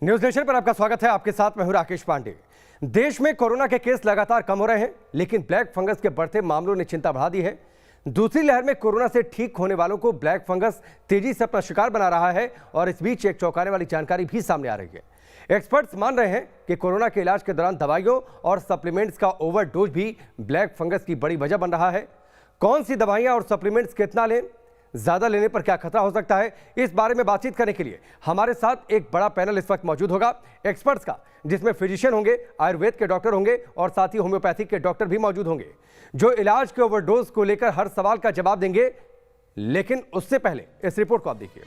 News nation पर आपका स्वागत है। आपके साथ मैं हूं राकेश पांडे। देश में कोरोना के केस लगातार कम हो रहे हैं, लेकिन ब्लैक फंगस के बढ़ते मामलों ने चिंता बढ़ा दी है। दूसरी लहर में कोरोना से ठीक होने वालों को ब्लैक फंगस तेजी से अपना शिकार बना रहा है और इस बीच एक चौंकाने वाली जानकारी भी सामने आ रही है। एक्सपर्ट्स मान रहे हैं कि कोरोना के इलाज के दौरान दवाइयों और सप्लीमेंट्स का ओवरडोज भी ब्लैक फंगस की बड़ी वजह बन रहा है। कौन सी दवाइयां और सप्लीमेंट्स कितना लें, ज्यादा लेने पर क्या खतरा हो सकता है, इस बारे में बातचीत करने के लिए हमारे साथ एक बड़ा पैनल इस वक्त मौजूद होगा एक्सपर्ट्स का, जिसमें फिजिशियन होंगे, आयुर्वेद के डॉक्टर होंगे और साथ ही होम्योपैथिक के डॉक्टर भी मौजूद होंगे, जो इलाज के ओवरडोज को लेकर हर सवाल का जवाब देंगे। लेकिन उससे पहले इस रिपोर्ट को आप देखिए।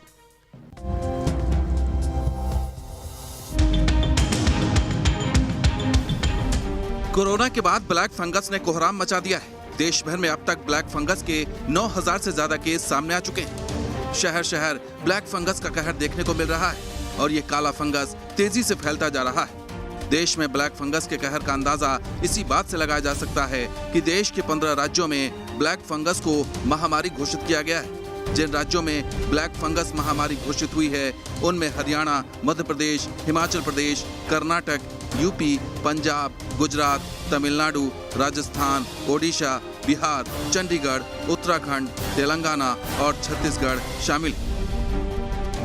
कोरोना के बाद ब्लैक फंगस ने कोहराम मचा दिया है। देश भर में अब तक ब्लैक फंगस के 9000 से ज्यादा केस सामने आ चुके हैं। शहर शहर ब्लैक फंगस का कहर देखने को मिल रहा है और ये काला फंगस तेजी से फैलता जा रहा है। देश में ब्लैक फंगस के कहर का अंदाजा इसी बात से लगाया जा सकता है कि देश के 15 राज्यों में ब्लैक फंगस को महामारी घोषित किया गया है। जिन राज्यों में ब्लैक फंगस महामारी घोषित हुई है उनमें हरियाणा, मध्य प्रदेश, हिमाचल प्रदेश, कर्नाटक, यूपी, पंजाब, गुजरात, तमिलनाडु, राजस्थान, ओडिशा, बिहार, चंडीगढ़, उत्तराखंड, तेलंगाना और छत्तीसगढ़ शामिल।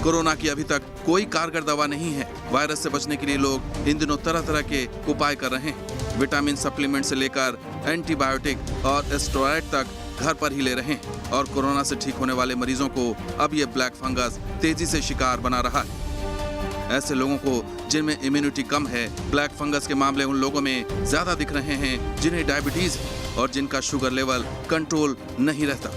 कोरोना की अभी तक कोई कारगर दवा नहीं है। वायरस से बचने के लिए लोग इन दिनों तरह तरह के उपाय कर रहे हैं। विटामिन सप्लीमेंट से लेकर एंटीबायोटिक और स्टेरॉइड तक घर पर ही ले रहे हैं और कोरोना से ठीक होने वाले मरीजों को अब ये ब्लैक फंगस तेजी से शिकार बना रहा है। ऐसे लोगों को जिनमें इम्यूनिटी कम है, ब्लैक फंगस के मामले उन लोगों में ज्यादा दिख रहे हैं जिन्हें डायबिटीज है और जिनका शुगर लेवल कंट्रोल नहीं रहता।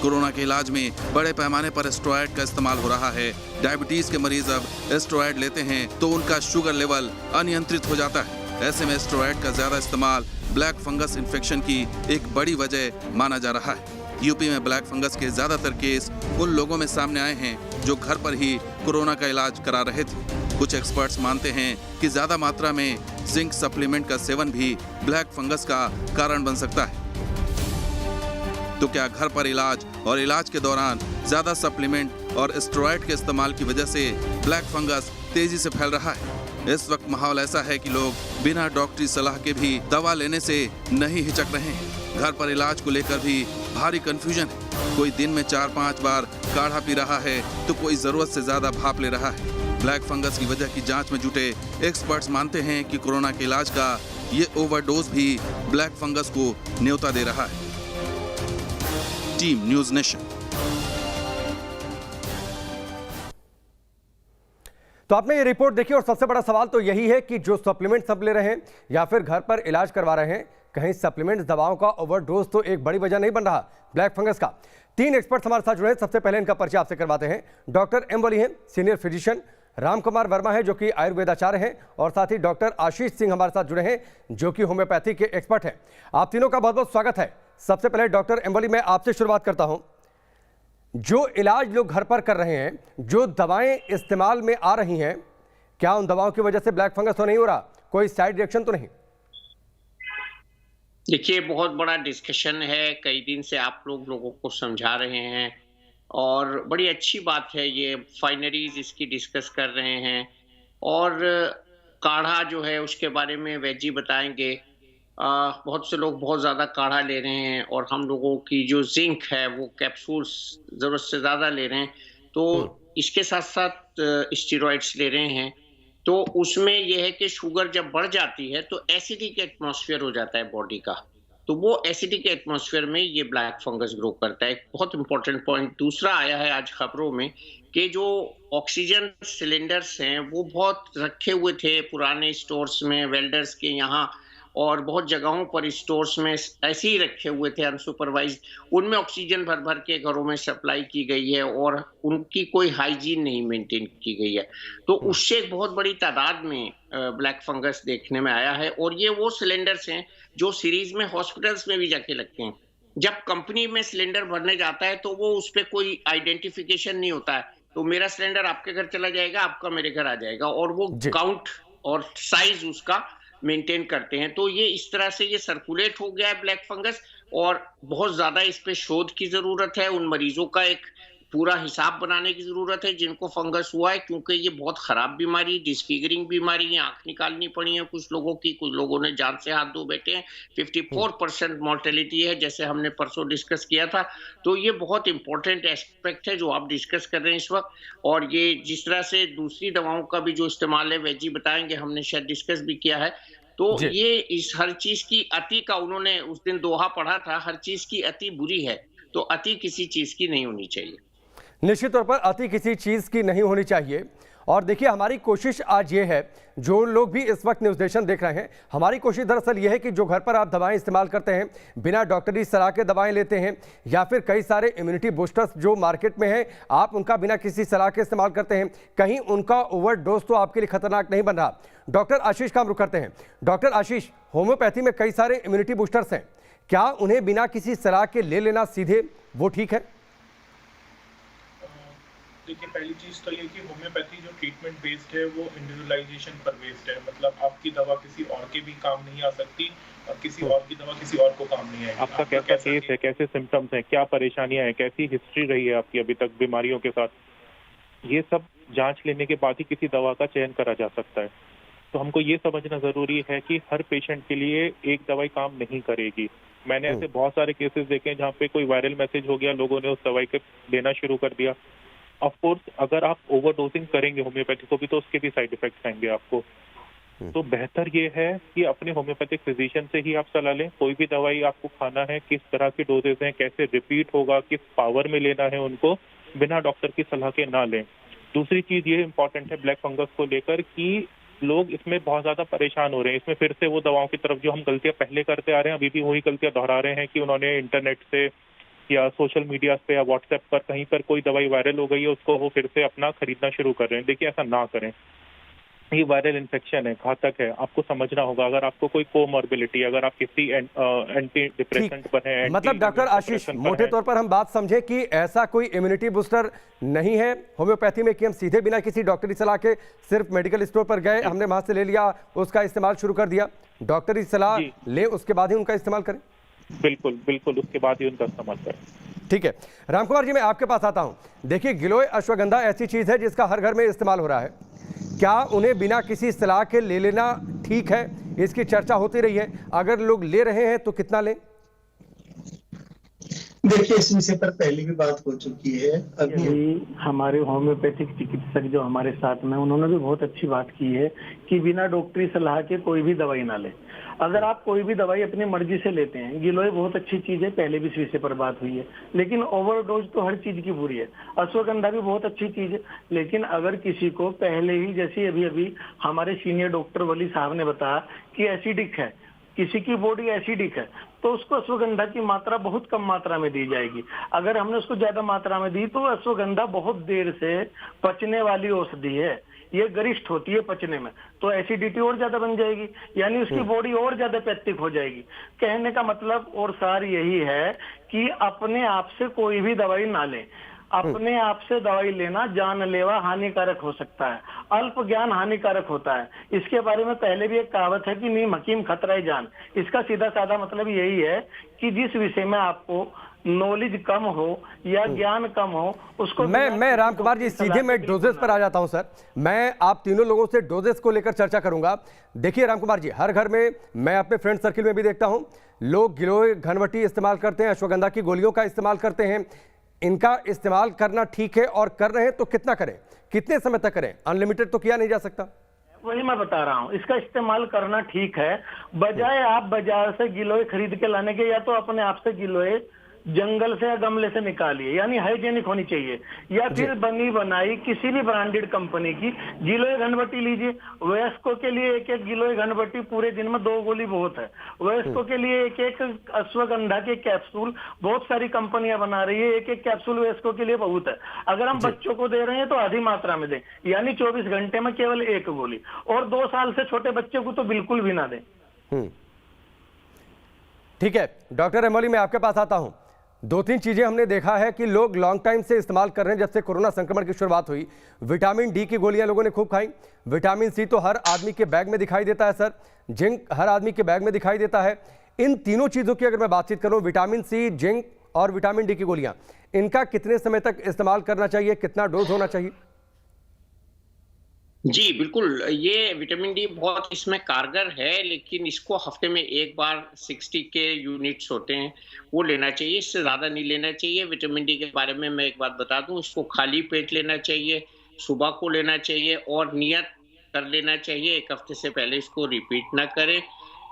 कोरोना के इलाज में बड़े पैमाने पर स्टेरॉइड का इस्तेमाल हो रहा है। डायबिटीज के मरीज अब स्टेरॉइड लेते हैं तो उनका शुगर लेवल अनियंत्रित हो जाता है। ऐसे में स्टेरॉइड का ज्यादा इस्तेमाल ब्लैक फंगस इन्फेक्शन की एक बड़ी वजह माना जा रहा है। यूपी में ब्लैक फंगस के ज्यादातर केस उन लोगों में सामने आए हैं जो घर पर ही कोरोना का इलाज करा रहे थे। कुछ एक्सपर्ट्स मानते हैं कि ज्यादा मात्रा में जिंक सप्लीमेंट का सेवन भी ब्लैक फंगस का कारण बन सकता है। तो क्या घर पर इलाज और इलाज के दौरान ज्यादा सप्लीमेंट और स्टेरॉइड के इस्तेमाल की वजह से ब्लैक फंगस तेजी से फैल रहा है? इस वक्त माहौल ऐसा है कि लोग बिना डॉक्टरी सलाह के भी दवा लेने से नहीं हिचक रहे हैं। घर पर इलाज को लेकर भी भारी कंफ्यूजन है। कोई दिन में 4-5 बार काढ़ा पी रहा है तो कोई जरूरत से ज्यादा भाप ले रहा है। ब्लैक फंगस की वजह की जांच में जुटे एक्सपर्ट्स मानते हैं कि कोरोना के इलाज का ये ओवरडोज भी ब्लैक फंगस को न्योता दे रहा है। Team news nation. तो आपने ये रिपोर्ट देखी और सबसे बड़ा सवाल तो यही है कि जो सप्लीमेंट सब ले रहे हैं या फिर घर पर इलाज करवा रहे हैं, कहीं सप्लीमेंट दवाओं का ओवरडोज तो एक बड़ी वजह नहीं बन रहा ब्लैक फंगस का। 3 एक्सपर्ट्स हमारे साथ जुड़े हैं। सबसे पहले इनका परिचय आपसे करवाते हैं। डॉक्टर एम वली हैं, सीनियर फिजिशियन। राम कुमार वर्मा है जो कि आयुर्वेदाचार्य हैं और साथ ही डॉक्टर आशीष सिंह हमारे साथ जुड़े हैं जो कि होम्योपैथी के एक्सपर्ट हैं। आप तीनों का बहुत बहुत स्वागत है। सबसे पहले डॉक्टर एम वली, मैं आपसे शुरुआत करता हूं। जो इलाज लोग घर पर कर रहे हैं, जो दवाएं इस्तेमाल में आ रही हैं, क्या उन दवाओं की वजह से ब्लैक फंगस तो नहीं हो रहा? कोई साइड रिएक्शन तो नहीं? देखिए, बहुत बड़ा डिस्कशन है। कई दिन से आप लोगों को समझा रहे हैं और बड़ी अच्छी बात है, ये फाइनरीज इसकी डिस्कस कर रहे हैं। और काढ़ा जो है उसके बारे में वैद जी बताएंगे। बहुत से लोग बहुत ज़्यादा काढ़ा ले रहे हैं और हम लोगों की जो जिंक है वो कैप्सूल्स ज़रूरत से ज़्यादा ले रहे हैं, तो इसके साथ साथ स्टेरॉइड्स ले रहे हैं। तो उसमें यह है कि शुगर जब बढ़ जाती है तो एसिडिक एटमॉस्फेयर हो जाता है बॉडी का, तो वो एसिडिक एटमॉस्फेयर में ये ब्लैक फंगस ग्रो करता है। एक बहुत इंपॉर्टेंट पॉइंट दूसरा आया है आज खबरों में कि जो ऑक्सीजन सिलेंडर्स हैं वो बहुत रखे हुए थे पुराने स्टोर्स में, वेल्डर्स के यहाँ, और बहुत जगहों पर स्टोर्स में ऐसे ही रखे हुए थे अनसुपरवाइज्ड। उनमें ऑक्सीजन भर भर के घरों में सप्लाई की गई है और उनकी कोई हाइजीन नहीं मेंटेन की गई है, तो उससे एक बहुत बड़ी तादाद में ब्लैक फंगस देखने में आया है। और ये वो सिलेंडर्स हैं जो सीरीज में हॉस्पिटल्स में भी जाके लगते हैं। जब कंपनी में सिलेंडर भरने जाता है तो वो उस पर कोई आइडेंटिफिकेशन नहीं होता है, तो मेरा सिलेंडर आपके घर चला जाएगा, आपका मेरे घर आ जाएगा, और वो काउंट और साइज उसका मेंटेन करते हैं। तो ये इस तरह से ये सर्कुलेट हो गया है ब्लैक फंगस, और बहुत ज्यादा इस पे शोध की जरूरत है। उन मरीजों का एक पूरा हिसाब बनाने की जरूरत है जिनको फंगस हुआ है, क्योंकि ये बहुत खराब बीमारी, डिस्फिगरिंग बीमारी है, आंख निकालनी पड़ी है कुछ लोगों की, कुछ लोगों ने जान से हाथ धो बैठे हैं। 54% मोर्टेलिटी है, जैसे हमने परसों डिस्कस किया था। तो ये बहुत इंपॉर्टेंट एस्पेक्ट है जो आप डिस्कस कर रहे हैं इस वक्त। और ये जिस तरह से दूसरी दवाओं का भी जो इस्तेमाल है, वैजी बताएंगे, हमने शायद डिस्कस भी किया है। तो जी। ये इस हर चीज की अति का, उन्होंने उस दिन दोहा पढ़ा था, हर चीज की अति बुरी है, तो अति किसी चीज की नहीं होनी चाहिए। निश्चित तौर पर अति किसी चीज़ की नहीं होनी चाहिए। और देखिए, हमारी कोशिश आज ये है, जो लोग भी इस वक्त न्यूज़ नेशन देख रहे हैं, हमारी कोशिश दरअसल ये है कि जो घर पर आप दवाएं इस्तेमाल करते हैं, बिना डॉक्टरी सलाह के दवाएं लेते हैं, या फिर कई सारे इम्यूनिटी बूस्टर्स जो मार्केट में हैं, आप उनका बिना किसी सलाह के इस्तेमाल करते हैं, कहीं उनका ओवरडोज तो आपके लिए खतरनाक नहीं बन रहा। डॉक्टर आशीष का हम रुख करते हैं। डॉक्टर आशीष, होम्योपैथी में कई सारे इम्यूनिटी बूस्टर्स हैं, क्या उन्हें बिना किसी सलाह के ले लेना सीधे वो ठीक है? देखिए, पहली चीज तो ये कि होम्योपैथी जो ट्रीटमेंट बेस्ड है वो इंडिविजुअलाइजेशन पर बेस्ड है। मतलब आपकी दवा किसी और के भी काम नहीं आ सकती और किसी और की दवा किसी और को काम नहीं आएगी। आपका कैसा केस है, कैसे सिम्टम्स हैं, क्या परेशानियां हैं, कैसी हिस्ट्री रही है आपकी अभी तक बीमारियों के साथ, ये सब जांच लेने के बाद ही किसी दवा का चयन करा जा सकता है। तो हमको ये समझना जरूरी है कि हर पेशेंट के लिए एक दवाई काम नहीं करेगी। मैंने ऐसे बहुत सारे केसेस देखे हैं जहाँ पे कोई वायरल मैसेज हो गया, लोगों ने उस दवाई के लेना शुरू कर दिया। ऑफ कोर्स अगर आप ओवरडोजिंग करेंगे होम्योपैथी को भी तो उसके भी साइड इफेक्ट्स आएंगे आपको। तो बेहतर ये है कि अपने होम्योपैथिक फिजिशियन से ही आप सलाह लें। कोई भी दवाई आपको खाना है, किस तरह की डोजेज हैं, कैसे रिपीट होगा, किस पावर में लेना है, उनको बिना डॉक्टर की सलाह के ना लें। दूसरी चीज ये इम्पोर्टेंट है ब्लैक फंगस को लेकर कि लोग इसमें बहुत ज्यादा परेशान हो रहे हैं। इसमें फिर से वो दवाओं की तरफ जो हम गलतियां पहले करते आ रहे हैं, अभी भी वही गलतियां दोहरा रहे हैं कि उन्होंने इंटरनेट से या सोशल मीडिया पे या व्हाट्सएप पर कहीं पर कोई दवाई वायरल हो गई है, उसको वो फिर से अपना खरीदना शुरू कर रहे हैं। देखिए, ऐसा ना करें। ये वायरल इन्फेक्शन है, घातक है, आपको समझना होगा। अगर आपको कोई कोमॉर्बिडिटी, अगर आप किसी एंटी डिप्रेसेंट पर हैं, मतलब डॉक्टर आशीष, मोटे तौर पर हम बात समझे कि ऐसा कोई इम्यूनिटी बूस्टर नहीं है होम्योपैथी में कि हम सीधे बिना किसी डॉक्टरी सलाह के सिर्फ मेडिकल स्टोर पर गए, हमने वहां से ले लिया, उसका इस्तेमाल शुरू कर दिया। डॉक्टरी सलाह ले, उसके बाद ही उनका इस्तेमाल करें। बिल्कुल बिल्कुल, उसके बाद ही उनका इस्तेमाल करें। ठीक है रामकुमार जी, मैं आपके पास आता हूं। देखिए, गिलोय अश्वगंधा ऐसी चीज है जिसका हर घर में इस्तेमाल हो रहा है, क्या उन्हें बिना किसी सलाह के ले लेना ठीक है? इसकी चर्चा होती रही है, अगर लोग ले रहे हैं तो कितना लें? देखिए, इस विषय पर पहले भी बात हो चुकी है। अभी हमारे होम्योपैथिक चिकित्सक जो हमारे साथ में, उन्होंने भी बहुत अच्छी बात की है कि बिना डॉक्टरी सलाह के कोई भी दवाई ना ले। अगर आप कोई भी दवाई अपनी मर्जी से लेते हैं, गिलोय बहुत अच्छी चीज है, पहले भी इस विषय पर बात हुई है, लेकिन ओवरडोज तो हर चीज की बुरी है। अश्वगंधा भी बहुत अच्छी चीज है, लेकिन अगर किसी को पहले ही, जैसे अभी हमारे सीनियर डॉक्टर वली साहब ने बताया कि एसिडिक है, किसी की बॉडी एसिडिक है, तो उसको अश्वगंधा की मात्रा बहुत कम मात्रा में दी जाएगी। अगर हमने उसको ज्यादा मात्रा में दी तो अश्वगंधा बहुत देर से पचने वाली औषधि है, ये गरिष्ठ होती है पचने में, तो एसिडिटी और ज्यादा बन जाएगी, यानी उसकी बॉडी और ज्यादा पैथिक हो जाएगी। कहने का मतलब और सार यही है कि अपने आप से कोई भी दवाई ना लें। अपने आप से दवाई लेना जानलेवा हानिकारक हो सकता है, अल्प ज्ञान हानिकारक होता है। इसके बारे में पहले भी एक कहावत है कि नीम हकीम खतरा जान। इसका सीधा साधा मतलब यही है कि जिस विषय में आपको नॉलेज कम हो या ज्ञान कम हो, उसको मैं रामकुमार जी सीधे मैं डोजेस पर आ जाता हूं सर। मैं आप तीनों लोगों से डोजेस को लेकर चर्चा करूंगा। देखिए रामकुमार जी, हर घर में, मैं अपने फ्रेंड सर्किल में भी देखता हूं, लोग गिलोय घनवटी इस्तेमाल करते हैं, अश्वगंधा की गोलियों का इस्तेमाल करते हैं। इनका इस्तेमाल करना ठीक है, और कर रहे हैं तो कितना करें, कितने समय तक करें? अनलिमिटेड तो किया नहीं जा सकता। वही मैं बता रहा हूँ, इसका इस्तेमाल करना ठीक है, बजाय आप बाजार से गिलोय खरीद के लाने के, या तो अपने आप से गिलोय जंगल से या गमले से निकालिए, यानी हाइजेनिक होनी चाहिए, या फिर बनी बनाई किसी भी ब्रांडेड कंपनी की गिलोय घनवटी लीजिए। वयस्कों के लिए एक एक गिलोय घनवटी पूरे दिन में 2 गोली बहुत है। वयस्कों के लिए एक एक अश्वगंधा के कैप्सूल बहुत सारी कंपनियां बना रही है, एक एक कैप्सूल वयस्कों के लिए बहुत है। अगर हम बच्चों को दे रहे हैं तो आधी मात्रा में दें, यानी 24 घंटे में केवल 1 गोली, और 2 साल से छोटे बच्चे को तो बिल्कुल भी ना दें। ठीक है डॉक्टर एमोली, मैं आपके पास आता हूं। 2-3 चीजें हमने देखा है कि लोग लॉन्ग टाइम से इस्तेमाल कर रहे हैं, जब से कोरोना संक्रमण की शुरुआत हुई। विटामिन डी की गोलियां लोगों ने खूब खाई, विटामिन सी तो हर आदमी के बैग में दिखाई देता है सर, जिंक हर आदमी के बैग में दिखाई देता है। इन तीनों चीजों की अगर मैं बातचीत करूं, विटामिन सी, जिंक और विटामिन डी की गोलियां, इनका कितने समय तक इस्तेमाल करना चाहिए, कितना डोज होना चाहिए? जी, बिल्कुल। ये विटामिन डी बहुत इसमें कारगर है, लेकिन इसको हफ्ते में एक बार 60 के यूनिट्स होते हैं, वो लेना चाहिए, इससे ज़्यादा नहीं लेना चाहिए। विटामिन डी के बारे में मैं एक बात बता दूँ, इसको खाली पेट लेना चाहिए, सुबह को लेना चाहिए और नियत कर लेना चाहिए, 1 हफ्ते से पहले इसको रिपीट ना करें।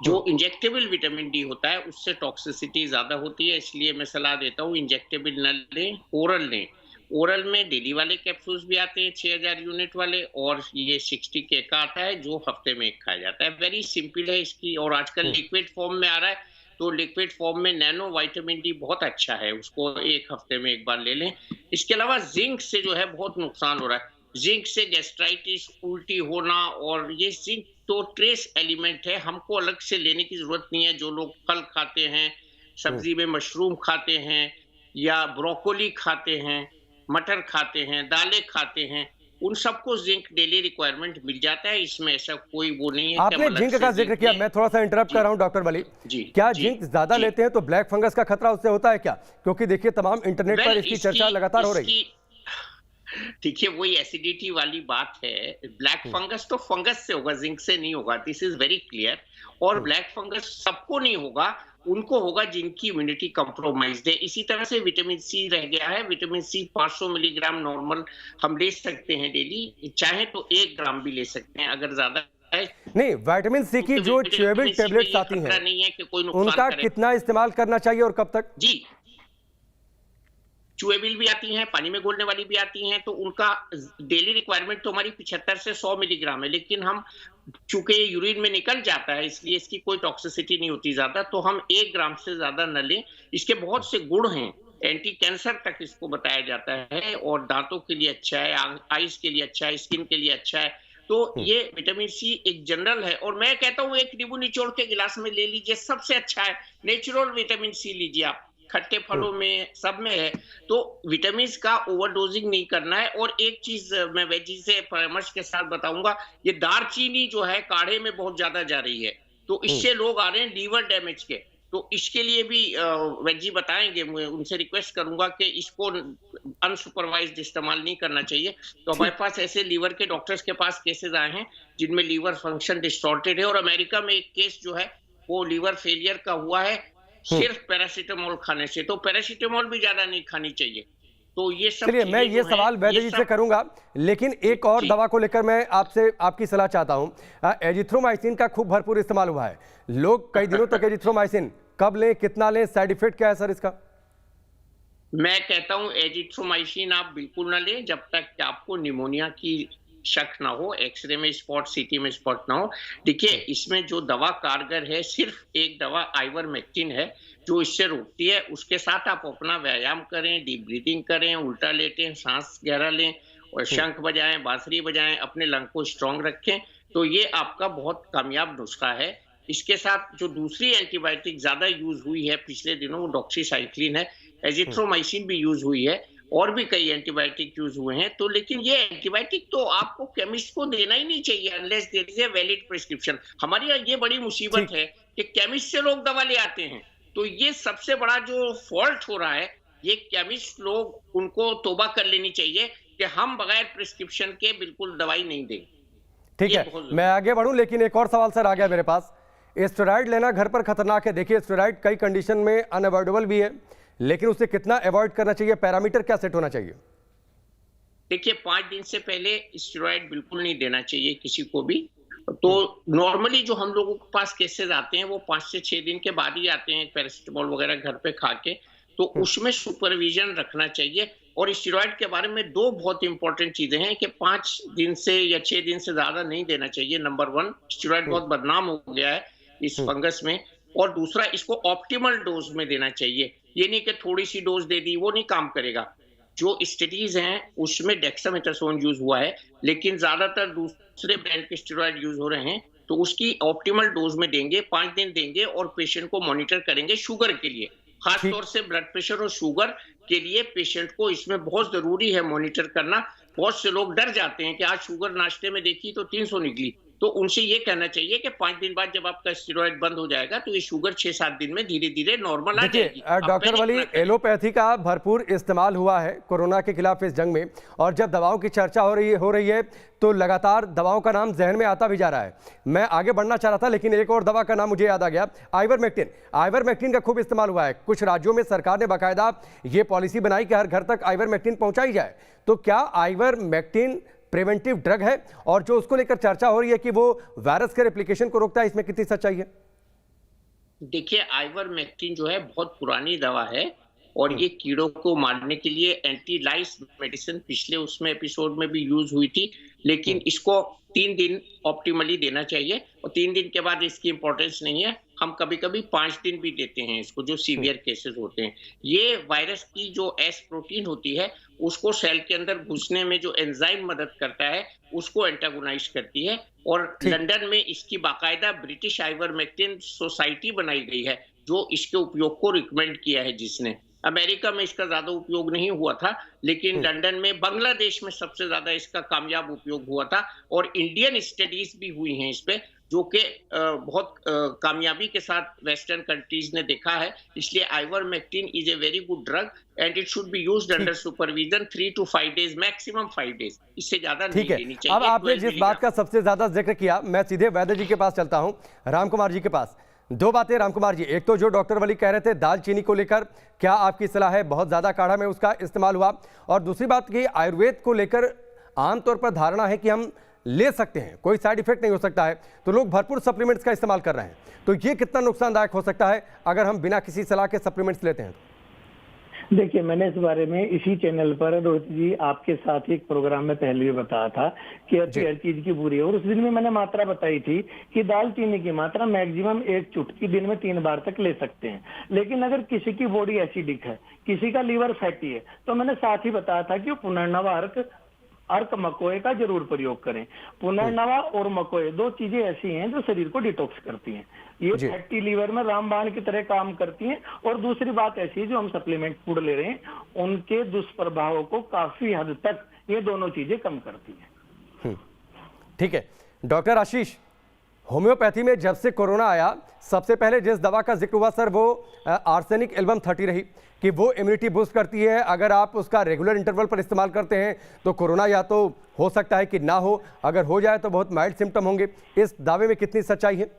जो इंजेक्टेबल विटामिन डी होता है, उससे टॉक्सिसिटी ज़्यादा होती है, इसलिए मैं सलाह देता हूँ इंजेक्टेबल ना लें, ओरल लें। ओरल में डेली वाले कैप्सूल्स भी आते हैं 6000 यूनिट वाले, और ये 60 के का आता है जो हफ्ते में एक खाया जाता है। वेरी सिंपल है इसकी, और आजकल लिक्विड फॉर्म में आ रहा है, तो लिक्विड फॉर्म में नैनो विटामिन डी बहुत अच्छा है, उसको 1 हफ्ते में एक बार ले लें। इसके अलावा जिंक से जो है बहुत नुकसान हो रहा है, जिंक से गैस्ट्राइटिस, उल्टी होना, और ये जिंक तो ट्रेस एलिमेंट है, हमको अलग से लेने की जरूरत नहीं है। जो लोग फल खाते हैं, सब्जी में मशरूम खाते हैं, या ब्रोकोली खाते हैं, मटर खाते हैं, दालें खाते हैं, उन सबको जिंक डेली रिक्वायरमेंट मिल जाता है। इसमें ऐसा कोई वो नहीं है। आपने जिंक का जिक्र किया, मैं थोड़ा सा इंटरप्ट कर रहा हूं डॉक्टर वली। क्या जिंक ज्यादा लेते हैं तो ब्लैक फंगस का खतरा उससे होता है क्या? क्योंकि देखिए तमाम इंटरनेट पर इसकी चर्चा लगातार हो रही है। देखिए, वही एसिडिटी वाली बात है। ब्लैक फंगस तो फंगस से होगा, जिंक से नहीं होगा, दिस इज वेरी क्लियर। और ब्लैक फंगस सबको नहीं होगा, उनको होगा जिनकी इम्यूनिटी कंप्रोमाइज्ड है। इसी तरह से विटामिन सी रह गया है। विटामिन सी 500 मिलीग्राम नॉर्मल हम ले सकते हैं डेली, चाहे तो 1 ग्राम भी ले सकते हैं अगर ज्यादा है। नहीं, विटामिन सी की जो च्यूएबल टेबलेट्स आती हैं, नहीं है कि कोई नुकसान उनका करे। कितना इस्तेमाल करना चाहिए और कब तक? जी, च्यूएबल भी आती हैं, पानी में घोलने वाली भी आती हैं, तो उनका डेली रिक्वायरमेंट तो हमारी 75 से 100 मिलीग्राम है, लेकिन हम चूंकि यूरिन में निकल जाता है, इसलिए इसकी कोई टॉक्सिसिटी नहीं होती ज्यादा, तो हम 1 ग्राम से ज्यादा न लें। इसके बहुत से गुण हैं, एंटी कैंसर तक इसको बताया जाता है, और दांतों के लिए अच्छा है, आईज के लिए अच्छा है, स्किन के लिए अच्छा है। तो ये विटामिन सी एक जनरल है, और मैं कहता हूँ 1 नींबू निचोड़ के गिलास में ले लीजिए, सबसे अच्छा है। नेचुरल विटामिन सी लीजिए आप, खट्टे फलों में सब में है। तो विटामिन का ओवरडोजिंग नहीं करना है। और एक चीज मैं वेजी से परामर्श के साथ बताऊंगा, ये दालचीनी जो है काढ़े में बहुत ज्यादा जा रही है, तो इससे लोग आ रहे हैं लीवर डैमेज के, तो इसके लिए भी वेजी बताएंगे। मैं उनसे रिक्वेस्ट करूंगा कि इसको अनसुपरवाइज्ड इस्तेमाल नहीं करना चाहिए। तो हमारे पास ऐसे लीवर के डॉक्टर्स के पास केसेस आए हैं जिनमें लीवर फंक्शन डिस्टॉर्टेड है, और अमेरिका में एक केस जो है वो लीवर फेलियर का हुआ है सिर्फ पैरासीटामोल खाने से। तो पैरासीटामोल भी ज्यादा नहीं खानी चाहिए। तो ये सब, चलिए मैं ये सवाल वैद्य जी से करूंगा, लेकिन एक और दवा को लेकर मैं आपसे आपकी सलाह चाहता हूं। एजिथ्रोमाइसिन का खूब भरपूर इस्तेमाल हुआ है, लोग कई दिनों तक एजिथ्रोमाइसिन कब लें, कितना लें, साइड इफेक्ट क्या है सर इसका? मैं कहता हूं एजिथ्रोमाइसिन आप बिल्कुल ना लें जब तक कि आपको निमोनिया की शक ना हो, एक्सरे में स्पॉट, सीटी में स्पॉट ना हो। देखिए, इसमें जो दवा कारगर है, सिर्फ एक दवा आइवरमेक्टिन है जो इससे रोकती है। उसके साथ आप अपना व्यायाम करें, डीप ब्रीथिंग करें, उल्टा लेटें, सांस गहरा लें, और शंख बजाएं, बांसुरी बजाएं, अपने लंग को स्ट्रांग रखें, तो ये आपका बहुत कामयाब नुस्खा है। इसके साथ जो दूसरी एंटीबायोटिक ज्यादा यूज हुई है पिछले दिनों, वो डॉक्सीसाइक्लिन है। एजिथ्रोमाइसिन भी यूज हुई है, और भी कई एंटीबायोटिक यूज हुए हैं। तो लेकिन ये एंटीबायोटिक तो आपको केमिस्ट को देना ही नहीं चाहिए unless there is a valid prescription. हमारे यहाँ ये बड़ी मुसीबत है कि केमिस्ट से लोग दवा ले आते हैं, तो ये सबसे बड़ा जो फॉल्ट हो रहा है, ये केमिस्ट लोग, उनको तौबा कर लेनी चाहिए कि हम बगैर प्रिस्क्रिप्शन के बिल्कुल दवाई नहीं देंगे। ठीक है, मैं आगे बढ़ूं, लेकिन एक और सवाल सर आ गया मेरे पास। स्टेरॉइड लेना घर पर खतरनाक है। देखिए, स्टेरॉइड कई कंडीशन में अनअवॉइडेबल भी है, लेकिन उसे कितना अवॉइड करना चाहिए, पैरामीटर क्या सेट होना चाहिए? देखिए, 5 दिन से पहले स्टेरॉइड बिल्कुल नहीं देना चाहिए किसी को भी। तो नॉर्मली जो हम लोगों के पास केसेस आते हैं वो 5 से 6 दिन के बाद ही आते हैं, पैरासिटामोल वगैरह घर पे खा के, तो उसमें सुपरविजन रखना चाहिए। और स्टेरॉइड के बारे में 2 बहुत इंपॉर्टेंट चीजें हैं कि 5 दिन से या 6 दिन से ज्यादा नहीं देना चाहिए। नंबर 1, स्टेरॉइड बहुत बदनाम हो गया है इस फंगस में। और दूसरा, इसको ऑप्टिमल डोज में देना चाहिए। ये नहीं कि थोड़ी सी डोज दे दी, वो नहीं काम करेगा। जो स्टडीज हैं उसमें डेक्सामेथासोन यूज हुआ है, लेकिन ज्यादातर दूसरे ब्रांड के स्टेरॉइड यूज हो रहे हैं, तो उसकी ऑप्टिमल डोज में देंगे, 5 दिन देंगे, और पेशेंट को मॉनिटर करेंगे शुगर के लिए। खासतौर से ब्लड प्रेशर और शुगर के लिए पेशेंट को इसमें बहुत जरूरी है मॉनिटर करना। बहुत से लोग डर जाते हैं कि आज शुगर नाश्ते में देखी तो 300 निकली, तो उनसे ये कहना चाहिए कि 5 दिन बाद जब आपका स्टेरॉइड बंद हो जाएगा तो ये शुगर 6-7 दिन में धीरे-धीरे नॉर्मल आ देखिए जाएगी। आप डॉक्टर पैनिक वली, ना करें। एलोपैथी का भरपूर इस्तेमाल हुआ है कोरोना के खिलाफ इस जंग में, और जब दवाओं की चर्चा हो रही है तो लगातार दवाओं का नाम जहन में आता भी जा रहा है। मैं आगे बढ़ना चाह रहा था लेकिन एक और दवा का नाम मुझे याद आ गया, आइवरमेक्टिन। आइवरमेक्टिन का खूब इस्तेमाल हुआ है। कुछ राज्यों में सरकार ने बाकायदा ये पॉलिसी बनाई कि हर घर तक आइवरमेक्टिन पहुंचाई जाए। तो क्या आइवरमेक्टिन प्रिवेंटिव ड्रग है, और जो उसको लेकर चर्चा हो रही है कि वो वायरस के रेप्लिकेशन को रोकता है, इसमें कितनी सच्चाई है? देखिए, आइवरमेक्टिन जो है बहुत पुरानी दवा है और ये कीड़ों को मारने के लिए एंटी लाइस मेडिसिन पिछले उसमें एपिसोड में भी यूज हुई थी, लेकिन इसको 3 दिन ऑप्टिमली देना चाहिए और 3 दिन के बाद इसकी इंपॉर्टेंस नहीं है। हम कभी-कभी 5 दिन भी देते हैं इसको, जो सीवियर केसेस होते हैं। ये वायरस की जो एस प्रोटीन होती है उसको सेल के अंदर घुसने में जो एंजाइम मदद करता है उसको एंटागोनाइज करती है, और लंदन में इसकी बाकायदा ब्रिटिश आइवरमेक्टिन सोसाइटी बनाई गई है जो इसके उपयोग को रिकमेंड किया है जिसने। अमेरिका में इसका ज्यादा उपयोग नहीं हुआ था, लेकिन लंदन में, बांग्लादेश में सबसे ज्यादा इसका कामयाब उपयोग हुआ था और इंडियन स्टडीज भी हुई हैं इस पे, जो कि बहुत कामयाबी के साथ वेस्टर्न कंट्रीज ने देखा है। इसलिए ivermectin is a very good drug and it should be used under supervision 3 to 5 days, maximum 5 days, इससे ज्यादा नहीं लेनी चाहिए। अब आपने जिस बात का सबसे ज्यादा जिक्र किया, मैं सीधे वैद्य जी के पास चलता हूं, राम कुमार जी के पास। 2 बातें राम कुमार जी, एक तो जो डॉक्टर वली कह रहे थे दालचीनी को लेकर, क्या आपकी सलाह है बहुत ज्यादा काढ़ा में उसका इस्तेमाल हुआ? और दूसरी बात कि आयुर्वेद को लेकर आमतौर पर धारणा है कि हम ले सकते हैं, कोई साइड इफेक्ट नहीं हो सकता है, तो लोग भरपूर सप्लीमेंट्स का इस्तेमाल कर रहे हैं, तो ये कितना नुकसानदायक हो सकता है अगर हम बिना किसी सलाह के सप्लीमेंट्स लेते हैं? देखिए, मैंने इस बारे में इसी चैनल पर रोहित जी आपके साथ एक प्रोग्राम में पहले भी बताया था कि हर चीज की बुरी है, और उस दिन में मैंने मात्रा बताई थी कि दालचीनी की मात्रा मैक्सिमम 1 चुटकी दिन में 3 बार तक ले सकते हैं। लेकिन अगर किसी की बॉडी एसिडिक है, किसी का लीवर फैटी है, तो मैंने साथ ही बताया था कि पुनर्नवा अर्क मकोए का जरूर प्रयोग करें। पुनर्नवा और मकोए 2 चीजें ऐसी हैं जो शरीर को डिटॉक्स करती हैं। ये फैटी लीवर में रामबाण की तरह काम करती हैं। और दूसरी बात ऐसी है, जो हम सप्लीमेंट फूड ले रहे हैं उनके दुष्प्रभावों को काफी हद तक ये दोनों चीजें कम करती हैं। ठीक है डॉक्टर आशीष, होम्योपैथी में जब से कोरोना आया सबसे पहले जिस दवा का जिक्र हुआ सर, वो आर्सेनिक एल्बम 30 रही कि वो इम्यूनिटी बूस्ट करती है। अगर आप उसका रेगुलर इंटरवल पर इस्तेमाल करते हैं तो कोरोना या तो हो सकता है कि ना हो, अगर हो जाए तो बहुत माइल्ड सिम्टम होंगे। इस दावे में कितनी सच्चाई है?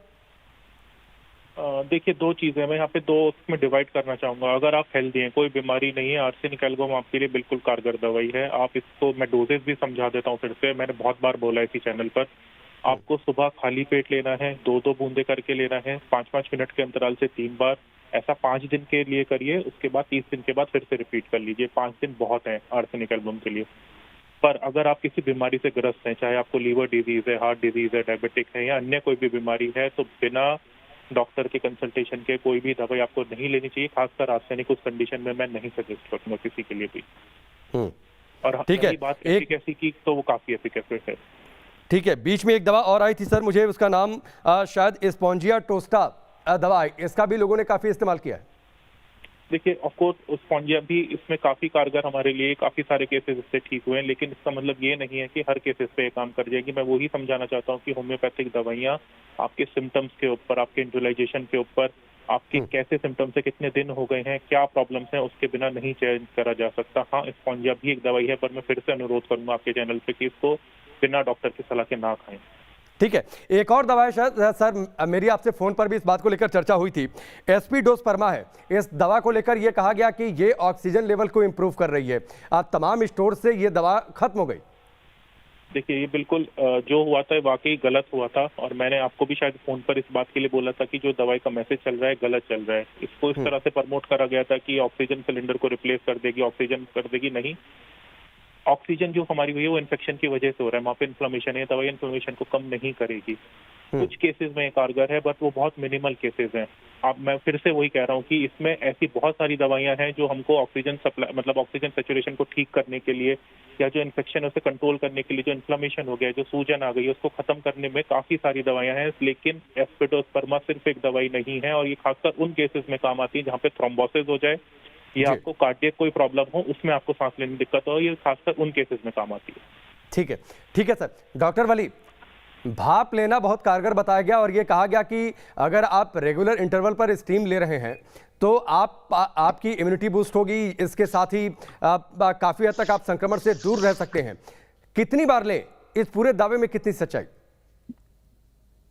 देखिए, 2 चीजें मैं यहाँ पे 2 में डिवाइड करना चाहूंगा। अगर आप हेल्दी हैं, कोई बीमारी नहीं है, आर्सेनिक एल्बम आपके लिए बिल्कुल कारगर दवाई है। आप इसको, मैं डोजेस भी समझा देता हूँ फिर से, मैंने बहुत बार बोला इसी चैनल पर। आपको सुबह खाली पेट लेना है, 2-2 बूंदे करके लेना है, 5-5 मिनट के अंतराल से 3 बार। ऐसा 5 दिन के लिए करिए, उसके बाद 30 दिन के बाद फिर से रिपीट कर लीजिए। 5 दिन बहुत है आर्सेनिक एल्बम के लिए। पर अगर आप किसी बीमारी से ग्रस्त हैं, चाहे आपको लीवर डिजीज है, हार्ट डिजीज है, डायबिटिक है या अन्य कोई भी बीमारी है, तो बिना डॉक्टर के कंसल्टेशन के कोई भी दवाई आपको नहीं लेनी चाहिए। खासकर आर्सेनिक उस कंडीशन में मैं नहीं सजेस्ट करूंगा किसी के लिए भी। और ठीक है, बात एफिकेसी की, तो वो काफी एफिकेसिव है। ठीक है, बीच में एक दवा और आई थी सर, मुझे उसका नाम शायद स्पॉन्जिया टोस्टा दवा, इसका भी लोगों ने काफी इस्तेमाल किया है। देखिए, ऑफकोर्स स्पॉन्जिया भी इसमें काफी कारगर हमारे लिए, काफी सारे केसेस इससे ठीक हुए हैं, लेकिन इसका मतलब ये नहीं है कि हर केसेस पे काम कर जाएगी। मैं वही समझाना चाहता हूँ कि होम्योपैथिक दवाइयाँ आपके सिम्टम्स के ऊपर, आपके इंजुलाइजेशन के ऊपर, आपके कैसे सिम्टम्स है, कितने दिन हो गए हैं, क्या प्रॉब्लम्स हैं, उसके बिना नहीं चेंज करा जा सकता। हाँ, स्पॉन्जिया भी एक दवाई है, पर मैं फिर से अनुरोध करूंगा आपके चैनल पे कि इसको बिना डॉक्टर की सलाह के ना खाएं। ठीक है, एक और दवा है शायद सर, मेरी आपसे फोन पर भी इस बात को लेकर चर्चा हुई थी, एस्पिडोस्पर्मा है। इस दवा को लेकर यह कहा गया कि ये ऑक्सीजन लेवल को इंप्रूव कर रही है। तमाम स्टोर से ये दवा खत्म हो गई। देखिए, ये बिल्कुल जो हुआ था वाकई गलत हुआ था, और मैंने आपको भी शायद फोन पर इस बात के लिए बोला था कि जो दवाई का मैसेज चल रहा है गलत चल रहा है। इसको इस तरह से प्रमोट करा गया था कि ऑक्सीजन सिलेंडर को रिप्लेस कर देगी, ऑक्सीजन कर देगी। नहीं, ऑक्सीजन जो हमारी हुई है वो इन्फेक्शन की वजह से हो रहा है, वहाँ पे इन्फ्लेमेशन है, दवाई इन्फ्लेमेशन को कम नहीं करेगी। कुछ केसेस में कारगर है, बट वो बहुत मिनिमल केसेस हैं। अब मैं फिर से वही कह रहा हूँ कि इसमें ऐसी बहुत सारी दवाइयां हैं जो हमको ऑक्सीजन सप्लाई, मतलब ऑक्सीजन सैचुरेशन को ठीक करने के लिए, या जो इन्फेक्शन है उसे कंट्रोल करने के लिए, जो इन्फ्लेमेशन हो गया है, जो सूजन आ गई है, उसको खत्म करने में काफी सारी दवाइयां हैं। लेकिन एस्पिडोस्पर्मा सिर्फ एक दवाई नहीं है, और ये खासकर उन केसेस में काम आती है जहाँ पे थ्रोम्बोसिस हो जाए या आपको कार्डियक कोई प्रॉब्लम हो, उसमें आपको सांस लेने में दिक्कत हो, ये खासकर उन केसेस में काम आती है। ठीक है सर। डॉक्टर वली, भाप लेना बहुत कारगर बताया गया और ये कहा गया कि अगर आप रेगुलर इंटरवल पर स्टीम ले रहे हैं तो आपकी इम्यूनिटी बूस्ट होगी, इसके साथ ही काफ़ी हद तक आप संक्रमण से दूर रह सकते हैं। कितनी बार लें, इस पूरे दावे में कितनी सच्चाई?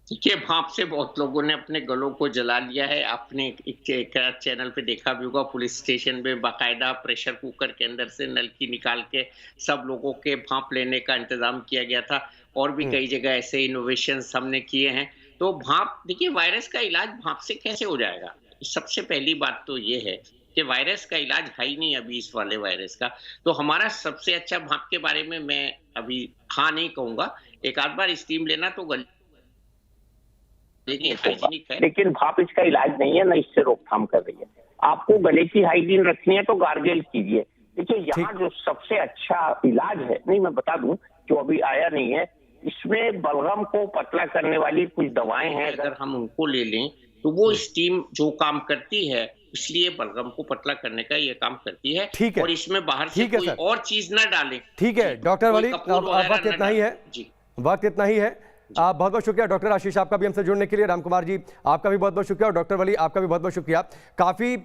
देखिए, भाप से बहुत लोगों ने अपने गलों को जला लिया है। आपने एक चैनल पे देखा भी होगा, पुलिस स्टेशन पे बाकायदा प्रेशर कुकर के अंदर से नलकी निकाल के सब लोगों के भाप लेने का इंतजाम किया गया था। और भी कई जगह ऐसे इनोवेशंस हमने किए हैं। तो भाप, देखिए, वायरस का इलाज भाप से कैसे हो जाएगा? सबसे पहली बात तो ये है कि वायरस का इलाज है ही नहीं अभी इस वाले वायरस का। तो हमारा सबसे अच्छा भाप के बारे में मैं अभी हाँ नहीं कहूंगा। एक आध बार स्टीम लेना तो हाइजीनिक है, लेकिन भाप इसका इलाज नहीं है, ना इससे रोकथाम कर रही है। आपको गले की हाइजीन रखनी है तो गार्गल कीजिए। देखिए, यहाँ जो सबसे अच्छा इलाज है, नहीं मैं बता दूं, जो अभी आया नहीं है, इसमें बलगम को पतला करने वाली कुछ दवाएं हैं। अगर हम उनको ले लें तो वो स्टीम जो काम करती है, इसलिए बलगम को पतला करने का ये काम करती है। ठीक है, और इसमें बाहर से कोई और चीज ना डालें। ठीक है डॉक्टर वली, वक्त इतना ही है जी, वक्त इतना ही है। बहुत बहुत शुक्रिया डॉक्टर आशीष, आपका भी हमसे जुड़ने के लिए। रामकुमार जी, आपका भी बहुत बहुत शुक्रिया। और डॉक्टर वली, आपका भी बहुत बहुत शुक्रिया। काफ़ी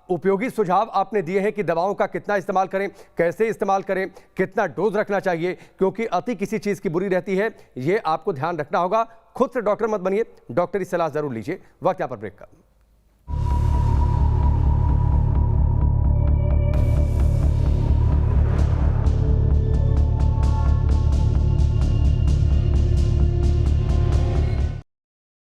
उपयोगी सुझाव आपने दिए हैं कि दवाओं का कितना इस्तेमाल करें, कैसे इस्तेमाल करें, कितना डोज रखना चाहिए, क्योंकि अति किसी चीज़ की बुरी रहती है, ये आपको ध्यान रखना होगा। खुद से डॉक्टर मत बनिए, डॉक्टरी सलाह जरूर लीजिए। वक्त यहाँ पर ब्रेक का।